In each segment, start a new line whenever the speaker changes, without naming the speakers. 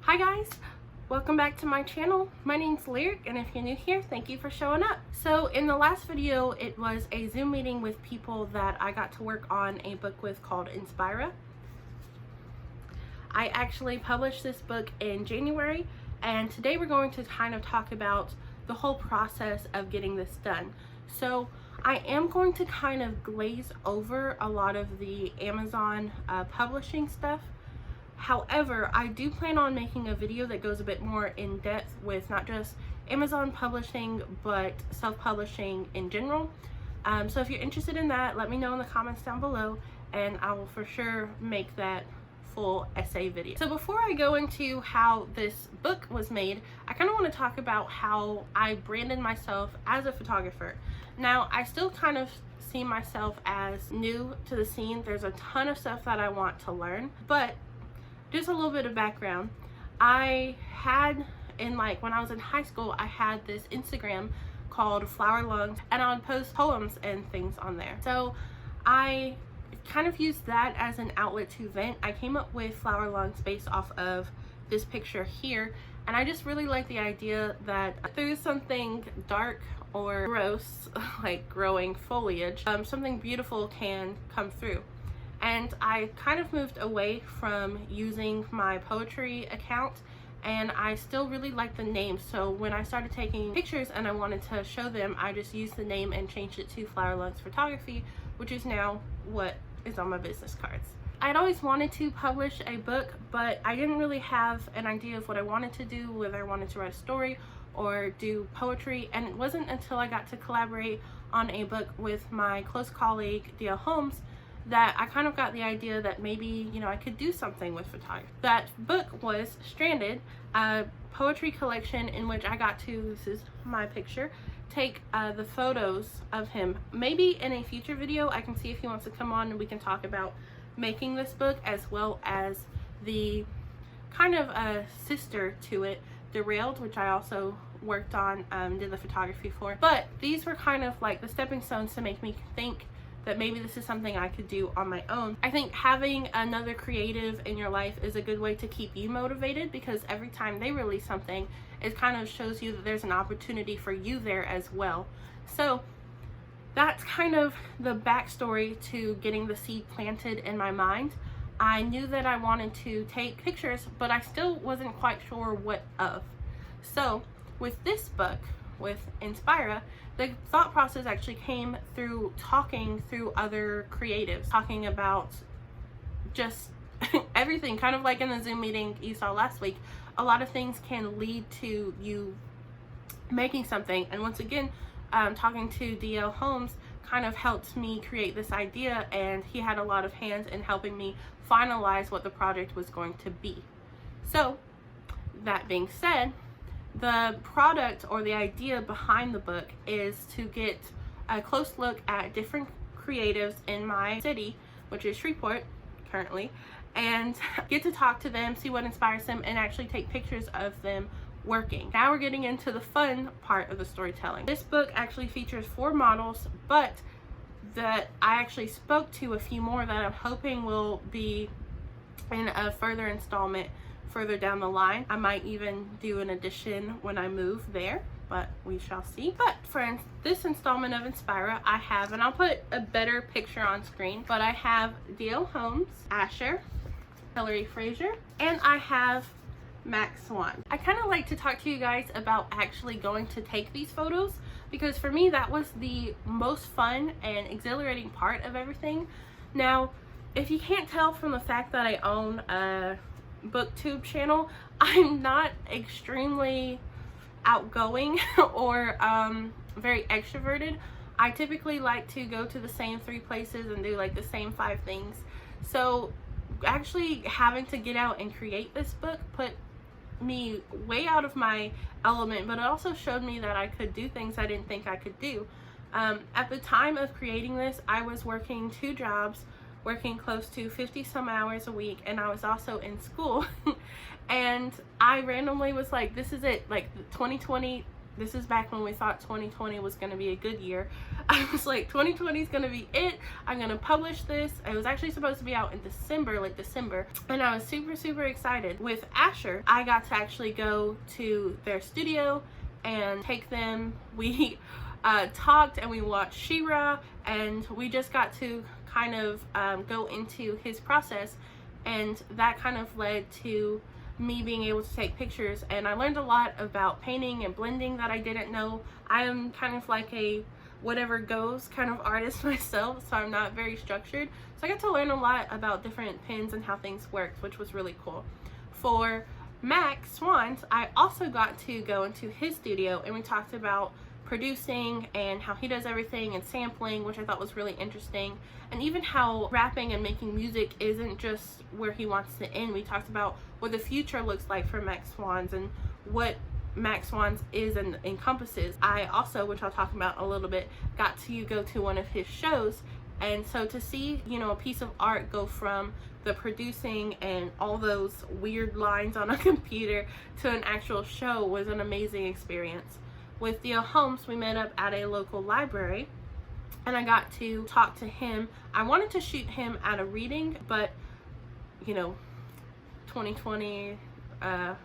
Hi guys, welcome back to my channel. My name's Lyric, and if you're new here, thank you for showing up. So in the last video, it was a Zoom meeting with people that I got to work on a book with called Inspira. I actually published this book in January, and today we're going to kind of talk about the whole process of getting this done. So I am going to kind of glaze over a lot of the Amazon publishing stuff. However, I do plan on making a video that goes a bit more in depth with not just Amazon publishing, but self-publishing in general. So if you're interested in that, let me know in the comments down below, and I will for sure make that full essay video. So before I go into how this book was made, I kind of want to talk about how I branded myself as a photographer. Now, I still kind of see myself as new to the scene. There's a ton of stuff that I want to learn, but just a little bit of background. I had, when I was in high school, I had this Instagram called Flower Lungs, and I would post poems and things on there. So I kind of used that as an outlet to vent. I came up with Flower Lungs based off of this picture here, and I just really like the idea that through something dark or gross, like growing foliage, something beautiful can come through. And I kind of moved away from using my poetry account, and I still really like the name. So when I started taking pictures and I wanted to show them, I just used the name and changed it to Flower Lungs Photography, which is now what is on my business cards. I'd always wanted to publish a book, but I didn't really have an idea of what I wanted to do, whether I wanted to write a story or do poetry. And it wasn't until I got to collaborate on a book with my close colleague, Derailed, that I kind of got the idea that maybe, I could do something with photography. That book was Stranded, a poetry collection in which I got to, this is my picture, take the photos of him. Maybe in a future video I can see if he wants to come on and we can talk about making this book, as well as the kind of a sister to it, Derailed, which I also worked on, did the photography for. But these were kind of like the stepping stones to make me think that maybe this is something I could do on my own. I think having another creative in your life is a good way to keep you motivated, because every time they release something, it kind of shows you that there's an opportunity for you there as well. So that's kind of the backstory to getting the seed planted in my mind. I knew that I wanted to take pictures, but I still wasn't quite sure what of. So with this book, with Inspira, the thought process actually came through talking through other creatives, talking about just everything, kind of like in the Zoom meeting you saw last week. A lot of things can lead to you making something, and once again, talking to D.L. Holmes kind of helped me create this idea, and he had a lot of hands in helping me finalize what the project was going to be. So that being said, the product or the idea behind the book is to get a close look at different creatives in my city, which is Shreveport currently, and get to talk to them, see what inspires them, and actually take pictures of them working. Now we're getting into the fun part of the storytelling. This book actually features 4 models, but that I actually spoke to a few more that I'm hoping will be in a further installment further down the line. I might even do an edition when I move there, but we shall see. But for this installment of Inspira, I have, and I'll put a better picture on screen, but I have D.L. Holmes, Asher, Hillary Fraser, and I have Max Swan. I kind of like to talk to you guys about actually going to take these photos, because for me that was the most fun and exhilarating part of everything. Now, if you can't tell from the fact that I own a booktube channel, I'm not extremely outgoing or very extroverted. I typically like to go to the same 3 places and do like the same 5 things. So actually having to get out and create this book put me way out of my element, but it also showed me that I could do things I didn't think I could do. At the time of creating this, I was working 2 jobs, working close to 50 some hours a week, and I was also in school. And I randomly was like, this is it, like 2020, this is back when we thought 2020 was going to be a good year. I was like, 2020 is gonna be it. I'm gonna publish this. It was actually supposed to be out in December, late December, and I was super excited. With Asher, I got to actually go to their studio and take them. We talked and we watched She-Ra, and we just got to kind of go into his process, and that kind of led to me being able to take pictures, and I learned a lot about painting and blending that I didn't know. I am kind of like a whatever goes kind of artist myself, so I'm not very structured. So I got to learn a lot about different pens and how things worked, which was really cool. For Mac Swans, I also got to go into his studio, and we talked about producing and how he does everything and sampling, which I thought was really interesting, and even how rapping and making music isn't just where he wants to end. We talked about what the future looks like for Mac Swans and what Mac Swans is and encompasses. I also, which I'll talk about a little bit, got to go to one of his shows, and so to see, you know, a piece of art go from the producing and all those weird lines on a computer to an actual show was an amazing experience. With Theo Holmes, we met up at a local library, and I got to talk to him. I wanted to shoot him at a reading, but you know, 2020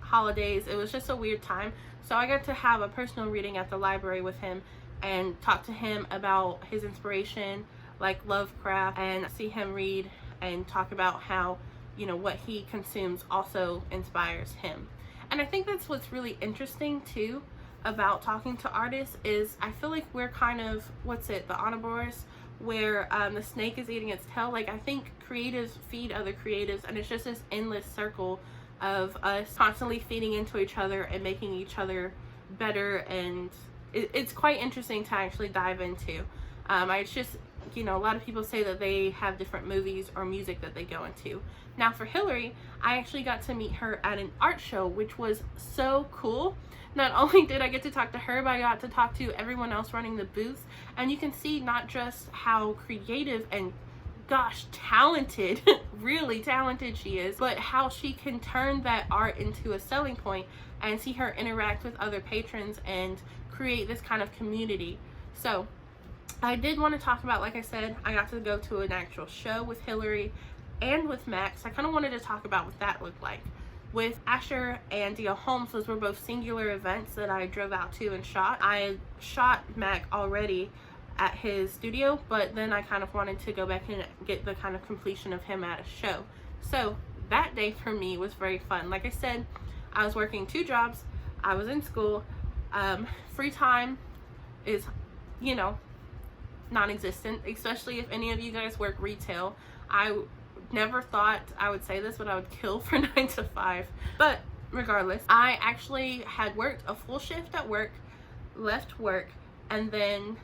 holidays, it was just a weird time, so I got to have a personal reading at the library with him and talk to him about his inspiration, like Lovecraft, and see him read and talk about how, you know, what he consumes also inspires him. And I think that's what's really interesting too about talking to artists, is I feel like we're kind of, what's it, the omnivores, where the snake is eating its tail. Like, I think creatives feed other creatives, and it's just this endless circle of us constantly feeding into each other and making each other better, and it's quite interesting to actually dive into. It's just, you know, a lot of people say that they have different movies or music that they go into. Now for Hillary, I actually got to meet her at an art show, which was so cool. Not only did I get to talk to her, but I got to talk to everyone else running the booth, and you can see not just how creative and gosh, talented, really talented she is, but how she can turn that art into a selling point and see her interact with other patrons and create this kind of community. So I did want to talk about, like I said, I got to go to an actual show with Hillary and with Max. I kind of wanted to talk about what that looked like. With Asher and Theo Holmes, those were both singular events that I drove out to and shot. I shot Mac already at his studio, but then I kind of wanted to go back and get the kind of completion of him at a show. So that day for me was very fun. Like I said, I was working 2 jobs, I was in school, free time is, you know, non-existent, especially if any of you guys work retail. I never thought I would say this, but I would kill for 9 to 5. But regardless, I actually had worked a full shift at work, left work, and then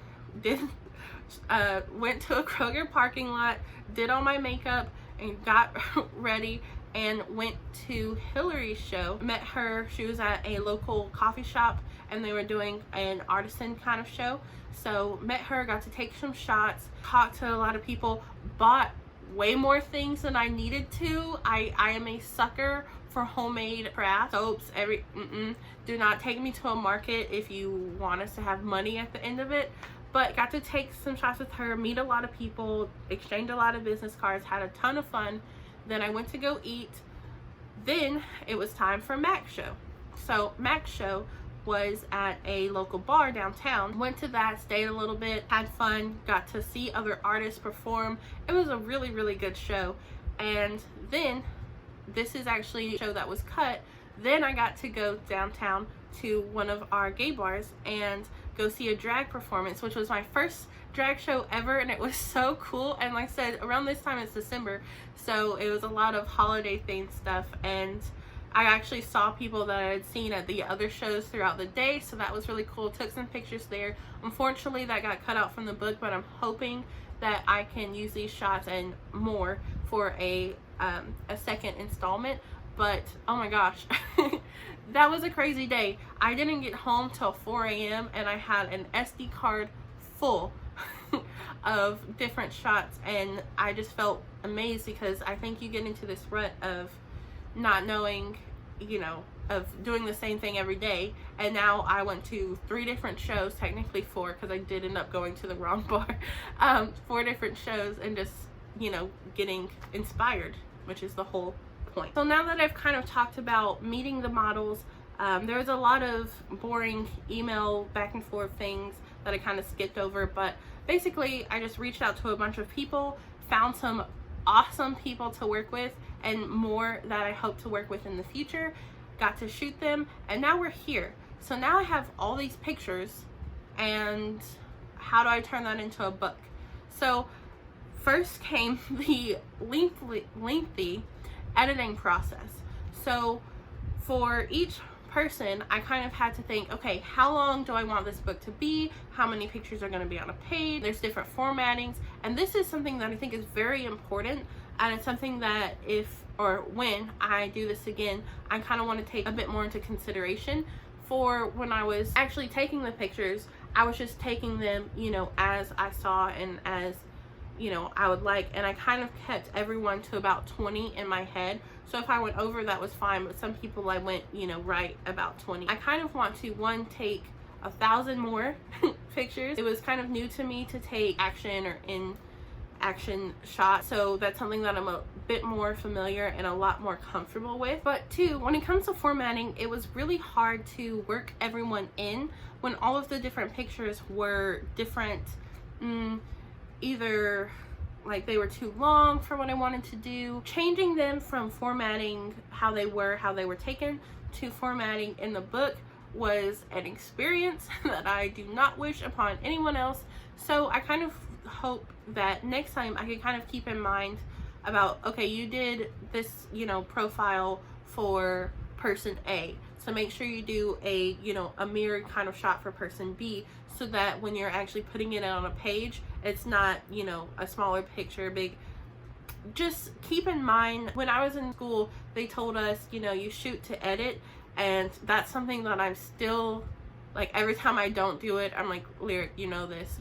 went to a Kroger parking lot, did all my makeup, and got ready and went to Hillary's show. Met her, she was at a local coffee shop, and they were doing an artisan kind of show. So met her, got to take some shots, talked to a lot of people, bought way more things than I needed to. I am a sucker for homemade craft, soaps, do not take me to a market if you want us to have money at the end of it. But got to take some shots with her, meet a lot of people, exchange a lot of business cards, had a ton of fun. Then I went to go eat. Then it was time for Mac's show. So Mac's show was at a local bar downtown. Went to that, stayed a little bit, had fun, got to see other artists perform. It was a really good show. And then, this is actually a show that was cut. Then I got to go downtown to one of our gay bars and go see a drag performance, which was my first drag show ever, and it was so cool. And like I said, around this time it's December, so it was a lot of holiday themed stuff, and I actually saw people that I had seen at the other shows throughout the day, so that was really cool. Took some pictures there. Unfortunately, that got cut out from the book, but I'm hoping that I can use these shots and more for a second installment. But oh my gosh, that was a crazy day. I didn't get home till 4 a.m. and I had an SD card full of different shots, and I just felt amazed because I think you get into this rut of not knowing, you know, of doing the same thing every day, and now I went to 3 different shows, technically 4 because I did end up going to the wrong bar, 4 different shows, and just, you know, getting inspired, which is the whole point. So now that I've kind of talked about meeting the models, there was a lot of boring email back and forth things that I kind of skipped over, but basically I just reached out to a bunch of people, found some awesome people to work with, and more that I hope to work with in the future, got to shoot them, and now we're here. So now I have all these pictures, and how do I turn that into a book? So first came the lengthy editing process. So for each person, I kind of had to think, okay, how long do I want this book to be? How many pictures are going to be on a page? There's different formattings, and this is something that I think is very important, and it's something that when I do this again, I kind of want to take a bit more into consideration. For when I was actually taking the pictures, I was just taking them, you know, as I saw and as, you know, I would like, and I kind of kept everyone to about 20 in my head. So if I went over, that was fine, but some people I went, you know, right about 20. I kind of want to, one, take 1,000 more pictures. It was kind of new to me to take action or in action shots, so that's something that I'm a bit more familiar and a lot more comfortable with. But 2, when it comes to formatting, it was really hard to work everyone in when all of the different pictures were different, either like they were too long for what I wanted to do. Changing them from formatting how they were taken to formatting in the book was an experience that I do not wish upon anyone else. So I kind of hope that next time I can kind of keep in mind about, okay, you did this, you know, profile for person A, so make sure you do a, you know, a mirrored kind of shot for person B, so that when you're actually putting it on a page, it's not, you know, a smaller picture, big. Just keep in mind, when I was in school, they told us, you know, you shoot to edit, and that's something that I'm still, like, every time I don't do it, I'm like, Lyric, you know this.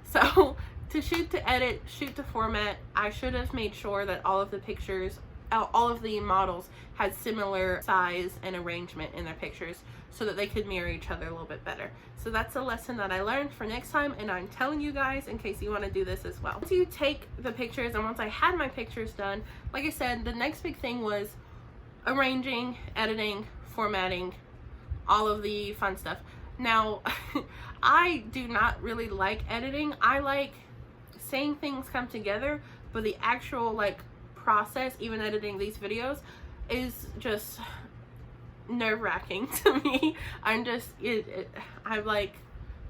So to shoot to edit, shoot to format, I should have made sure that all of the pictures, all of the models had similar size and arrangement in their pictures so that they could mirror each other a little bit better. So that's a lesson that I learned for next time, and I'm telling you guys in case you want to do this as well. Once you take the pictures, and once I had my pictures done, like I said, the next big thing was arranging, editing, formatting, all of the fun stuff. Now, I do not really like editing. I like seeing things come together, but the actual, like, process, even editing these videos, is just nerve-wracking to me. I'm like,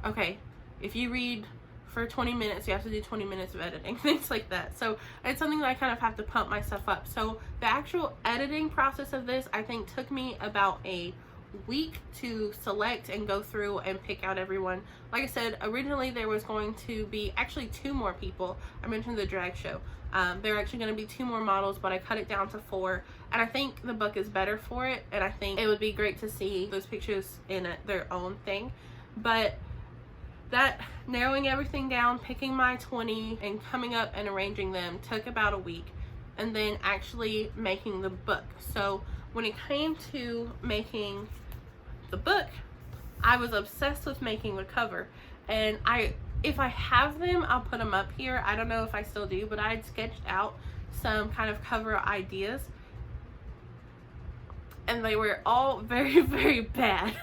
okay, if you read for 20 minutes, you have to do 20 minutes of editing, things like that. So it's something that I kind of have to pump myself up. So the actual editing process of this, I think, took me about a week to select and go through and pick out everyone. Like I said, originally there was going to be actually 2 more people. I mentioned the drag show. There are actually going to be 2 more models, but I cut it down to 4, and I think the book is better for it, and I think it would be great to see those pictures in their own thing. But that narrowing everything down, picking my 20 and coming up and arranging them took about a week, and then actually making the book. So when it came to making the book, I was obsessed with making the cover, and if I have them, I'll put them up here. I don't know if I still do, but I had sketched out some kind of cover ideas, and they were all very, very bad.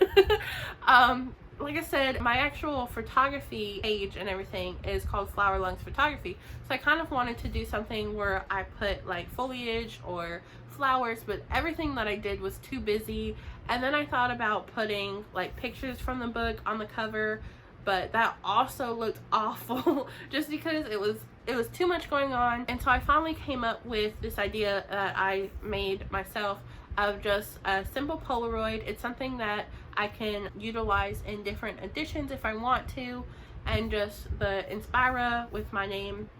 Like I said, my actual photography page and everything is called Flower Lungs Photography, so I kind of wanted to do something where I put like foliage or flowers, but everything that I did was too busy. And then I thought about putting like pictures from the book on the cover, but that also looked awful just because it was too much going on. And so I finally came up with this idea that I made myself of just a simple Polaroid. It's something that I can utilize in different editions if I want to, and just the Inspira with my name,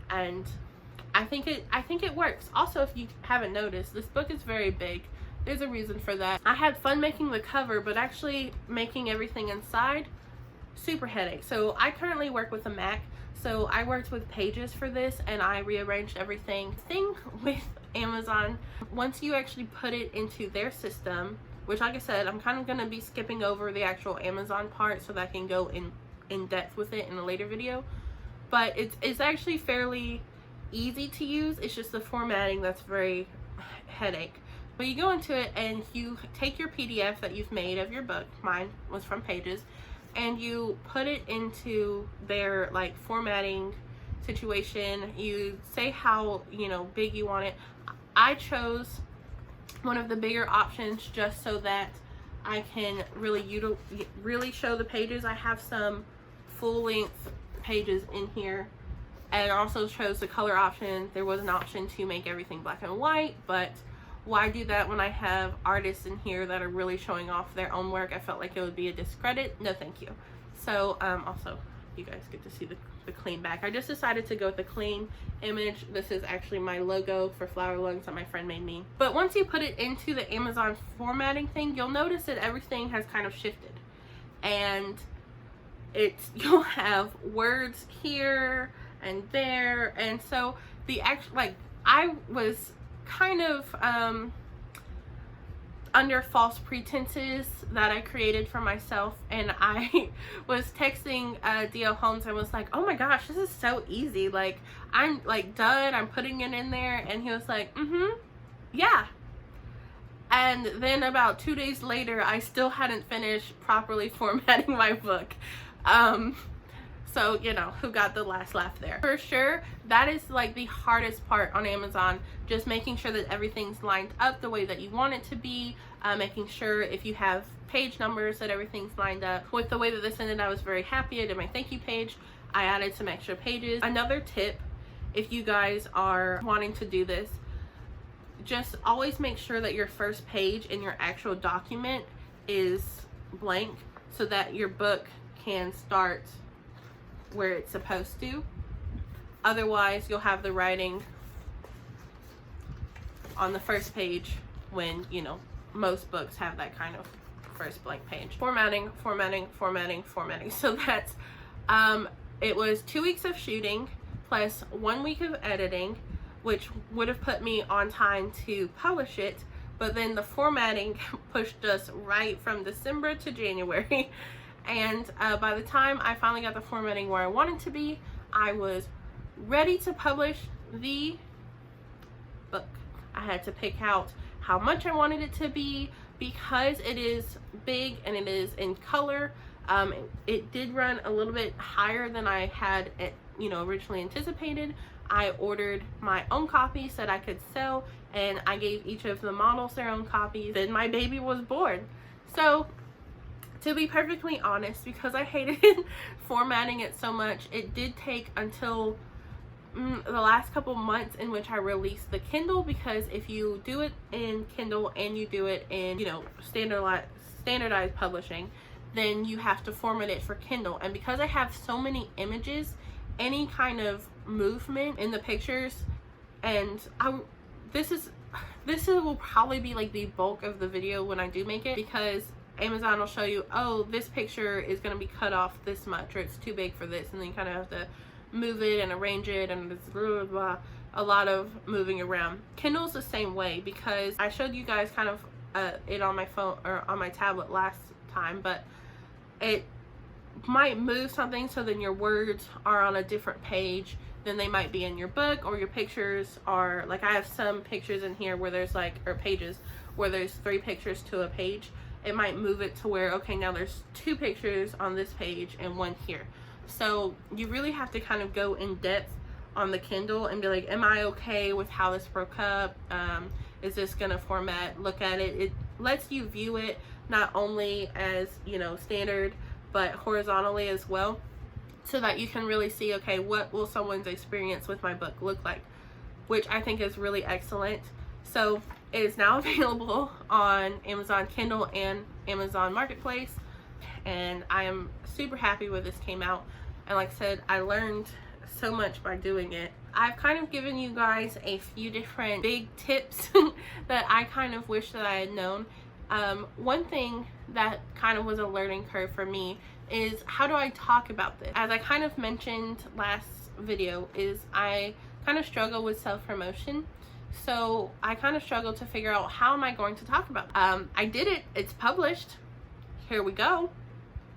and I think it works. Also, if you haven't noticed, this book is very big. There's a reason for that. I had fun making the cover, but actually making everything inside, super headache. So I currently work with a Mac, so I worked with Pages for this, and I rearranged everything. Thing with Amazon, once you actually put it into their system, which, like I said, I'm kind of going to be skipping over the actual Amazon part so that I can go in depth with it in a later video. But it's actually fairly easy to use. It's just the formatting that's very headache. But you go into it and you take your PDF that you've made of your book, mine was from Pages, and you put it into their like formatting situation. You say how, you know, big you want it. I chose one of the bigger options just so that I can really show the pages. I have some full-length pages in here, and I also chose the color option. There was an option to make everything black and white, but why do that when I have artists in here that are really showing off their own work? I felt like it would be a discredit. No thank you. So also you guys get to see the clean back. I just decided to go with the clean image. This is actually my logo for Flower Lungs that my friend made me. But once you put it into the Amazon formatting thing, you'll notice that everything has kind of shifted, and you'll have words here and there, and so the actual, like, I was kind of under false pretenses that I created for myself, and I was texting D.L. Holmes and was like, oh my gosh, this is so easy, like, I'm like done, I'm putting it in there, and he was like, yeah. And then about 2 days later, I still hadn't finished properly formatting my book. So, you know, who got the last laugh there? For sure, that is like the hardest part on Amazon, just making sure that everything's lined up the way that you want it to be, making sure if you have page numbers that everything's lined up. With the way that this ended, I was very happy. I did my thank you page. I added some extra pages. Another tip, if you guys are wanting to do this, just always make sure that your first page in your actual document is blank so that your book can start where it's supposed to. Otherwise, you'll have the writing on the first page when, you know, most books have that kind of first blank page. Formatting. So that's, it was 2 weeks of shooting plus 1 week of editing, which would have put me on time to publish it, but then the formatting pushed us right from December to January. And by the time I finally got the formatting where I wanted to be, I was ready to publish the book. I had to pick out how much I wanted it to be because it is big and it is in color. It did run a little bit higher than I had, you know, originally anticipated. I ordered my own copies that I could sell, and I gave each of the models their own copies. Then my baby was born. So, to be perfectly honest, because I hated formatting it so much, it did take until the last couple months in which I released the Kindle, because if you do it in Kindle and you do it in, you know, standardized publishing, then you have to format it for Kindle. And because I have so many images, any kind of movement in the pictures, and this will probably be like the bulk of the video when I do make it, because Amazon will show you, oh, this picture is going to be cut off this much, or it's too big for this, and then you kind of have to move it and arrange it, and it's blah, blah, blah, a lot of moving around. Kindle's the same way, because I showed you guys kind of it on my phone or on my tablet last time, but it might move something, so then your words are on a different page than they might be in your book, or your pictures are, like, I have some pictures in here where there's like, or pages where there's 3 pictures to a page. It might move it to where, okay, now there's 2 pictures on this page and 1 here. So you really have to kind of go in depth on the Kindle and be like, am I okay with how this broke up? Is this gonna format? Look at it. It lets you view it not only as, you know, standard, but horizontally as well, so that you can really see, okay, what will someone's experience with my book look like, which I think is really excellent. So it is now available on Amazon Kindle and Amazon Marketplace, and I am super happy with this came out. And like I said, I learned so much by doing it. I've kind of given you guys a few different big tips that I kind of wish that I had known. One thing that kind of was a learning curve for me is, how do I talk about this? As I kind of mentioned last video, is I kind of struggle with self-promotion. So I kind of struggled to figure out, how am I going to talk about it? I did it, it's published, here we go,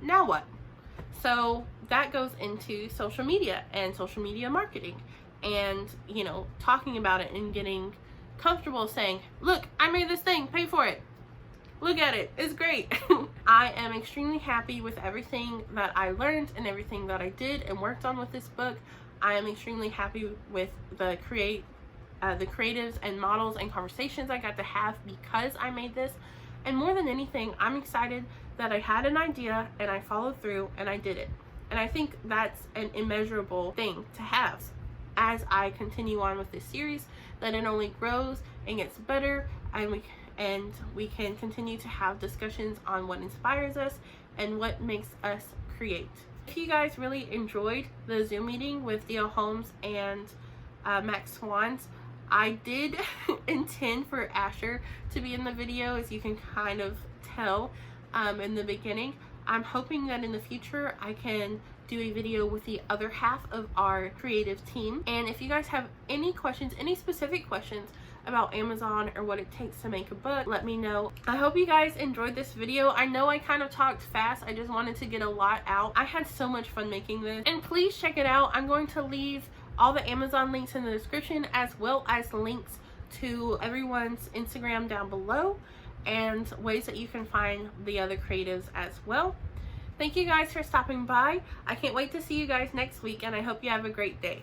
now what? So that goes into social media and social media marketing, and you know, talking about it and getting comfortable saying, look, I made this thing, pay for it, look at it, it's great. I am extremely happy with everything that I learned and everything that I did and worked on with this book. I am extremely happy with the creatives and models and conversations I got to have because I made this. And more than anything, I'm excited that I had an idea and I followed through and I did it. And I think that's an immeasurable thing to have as I continue on with this series, that it only grows and gets better, and we can continue to have discussions on what inspires us and what makes us create. If you guys really enjoyed the Zoom meeting with Theo Holmes and Max Swans, I did intend for Asher to be in the video, as you can kind of tell in the beginning. I'm hoping that in the future I can do a video with the other half of our creative team. And if you guys have any questions, any specific questions about Amazon or what it takes to make a book, let me know. I hope you guys enjoyed this video. I know I kind of talked fast. I just wanted to get a lot out. I had so much fun making this, and please check it out. I'm going to leave all the Amazon links in the description, as well as links to everyone's Instagram down below, and ways that you can find the other creatives as well. Thank you guys for stopping by. I can't wait to see you guys next week, and I hope you have a great day.